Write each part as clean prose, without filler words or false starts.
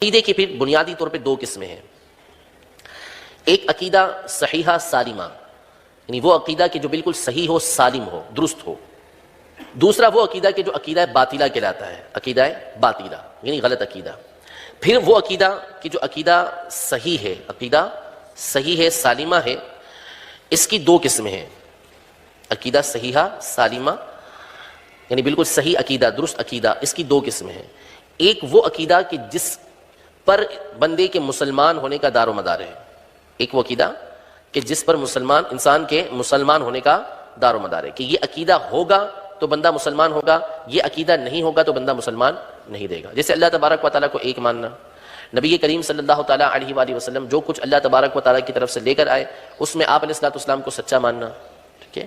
عقیدے کی پھر بنیادی طور پہ دو قسمیں ہیں. ایک عقیدہ صحیحہ سالمہ، یعنی وہ عقیدہ کہ جو بالکل صحیح ہو، سالم ہو، درست ہو. دوسرا وہ عقیدہ کہ جو عقیدہ باطلہ کہلاتا ہے، عقیدہ باطلہ یعنی غلط عقیدہ. پھر وہ عقیدہ کہ جو عقیدہ صحیح ہے، عقیدہ صحیح ہے، سالمہ ہے، اس کی دو قسمیں ہیں. عقیدہ صحیحہ سالمہ یعنی بالکل صحیح عقیدہ، درست عقیدہ، اس کی دو قسمیں ہیں. ایک وہ عقیدہ کہ جس پر بندے کے مسلمان ہونے کا دار و مدار ہے. ایک وہ عقیدہ کہ جس پر انسان کے مسلمان ہونے کا دار و مدار ہے، کہ یہ عقیدہ ہوگا تو بندہ مسلمان ہوگا، یہ عقیدہ نہیں ہوگا تو بندہ مسلمان نہیں رہے گا. جیسے اللہ تبارک و تعالیٰ کو ایک ماننا، نبی کریم صلی اللہ تعالیٰ علیہ وآلہ وسلم جو کچھ اللہ تبارک و تعالیٰ کی طرف سے لے کر آئے اس میں آپ علیہ الصلوۃ والسلام کو سچا ماننا. ٹھیک ہے،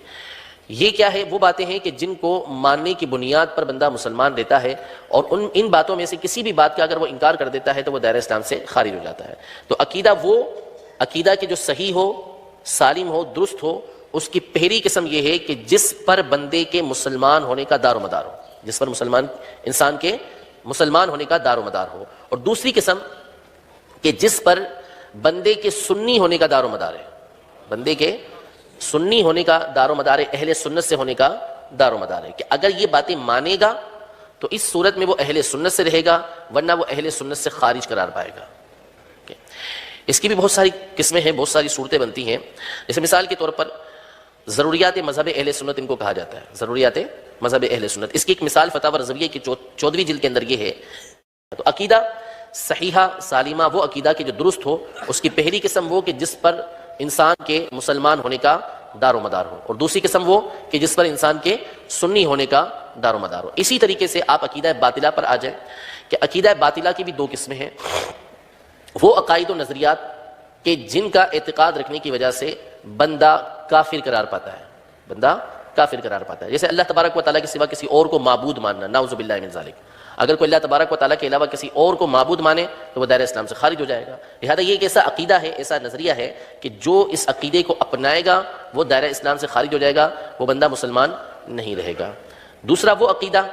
یہ کیا ہے؟ وہ باتیں ہیں کہ جن کو ماننے کی بنیاد پر بندہ مسلمان رہتا ہے، اور ان باتوں میں سے کسی بھی بات کا اگر وہ انکار کر دیتا ہے تو وہ دائرہ اسلام سے خارج ہو جاتا ہے. تو عقیدہ وہ عقیدہ کہ جو صحیح ہو، سالم ہو، درست ہو، اس کی پہلی قسم یہ ہے کہ جس پر بندے کے مسلمان ہونے کا دار و مدار ہو، جس پر انسان کے مسلمان ہونے کا دار و مدار ہو. اور دوسری قسم کہ جس پر بندے کے سنی ہونے کا دار و مدار ہے، بندے کے سنی ہونے کا دار و مدار ہے، اہل سنت سے ہونے کا دار و مدار ہے، کہ اگر یہ باتیں مانے گا تو اس صورت میں وہ اہل سنت سے رہے گا، ورنہ وہ اہل سنت سے خارج قرار پائے گا. اس کی بھی بہت ساری قسمیں ہیں، بہت ساری صورتیں بنتی ہیں. جیسے مثال کے طور پر ضروریات مذہب اہل سنت ان کو کہا جاتا ہے، ضروریات مذہب اہل سنت. اس کی ایک مثال فتاوی رضویہ کی 14ویں جلد کے اندر یہ ہے. تو عقیدہ صحیحہ سالمہ وہ عقیدہ کہ جو درست ہو، اس کی پہلی قسم وہ کہ جس پر انسان کے مسلمان ہونے کا دار و مدار ہو، اور دوسری قسم وہ کہ جس پر انسان کے سنی ہونے کا دار و مدار ہو. اسی طریقے سے آپ عقیدہ باطلہ پر آ جائیں کہ عقیدہ باطلہ کی بھی دو قسمیں ہیں. وہ عقائد و نظریات کہ جن کا اعتقاد رکھنے کی وجہ سے بندہ کافر قرار پاتا ہے، بندہ کافر قرار پاتا ہے. جیسے اللہ تبارک و تعالیٰ کے سوا کسی اور کو معبود ماننا، نعوذ باللہ من ذالک. اگر کوئی اللہ تبارک و تعالیٰ کے علاوہ کسی اور کو معبود مانے تو وہ دائرہ اسلام سے خارج ہو جائے گا. لہذا یہ ایک ایسا عقیدہ ہے، ایسا نظریہ ہے کہ جو اس عقیدے کو اپنائے گا وہ دائرہ اسلام سے خارج ہو جائے گا، وہ بندہ مسلمان نہیں رہے گا. دوسرا وہ عقیدہ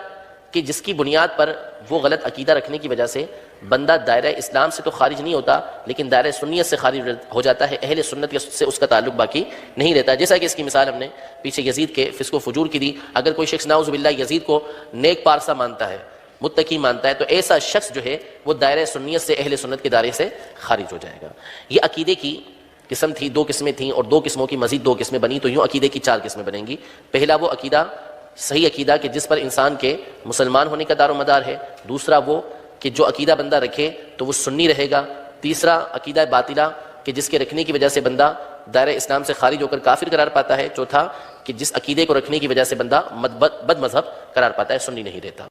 کہ جس کی بنیاد پر وہ غلط عقیدہ رکھنے کی وجہ سے بندہ دائرہ اسلام سے تو خارج نہیں ہوتا لیکن دائرہ سنیت سے خارج ہو جاتا ہے، اہل سنت سے اس کا تعلق باقی نہیں رہتا. جیسا کہ اس کی مثال ہم نے پیچھے یزید کے فسق و فجور کی دی. اگر کوئی شخص نعوذ باللہ یزید کو نیک پارسا مانتا ہے، متقی مانتا ہے، تو ایسا شخص جو ہے وہ دائرہ سنیت سے، اہل سنت کے دائرے سے خارج ہو جائے گا. یہ عقیدے کی قسم تھی، دو قسمیں تھیں، اور دو قسموں کی مزید دو قسمیں بنی، تو یوں عقیدے کی چار قسمیں بنیں گی. پہلا وہ عقیدہ صحیح عقیدہ کہ جس پر انسان کے مسلمان ہونے کا دار و مدار ہے. دوسرا وہ کہ جو عقیدہ بندہ رکھے تو وہ سنی رہے گا. تیسرا عقیدہ باطلہ کہ جس کے رکھنے کی وجہ سے بندہ دائرہ اسلام سے خارج ہو کر کافر قرار پاتا ہے. چوتھا کہ جس عقیدے کو رکھنے کی وجہ سے بندہ بد مذہب قرار پاتا ہے، سنی نہیں رہتا.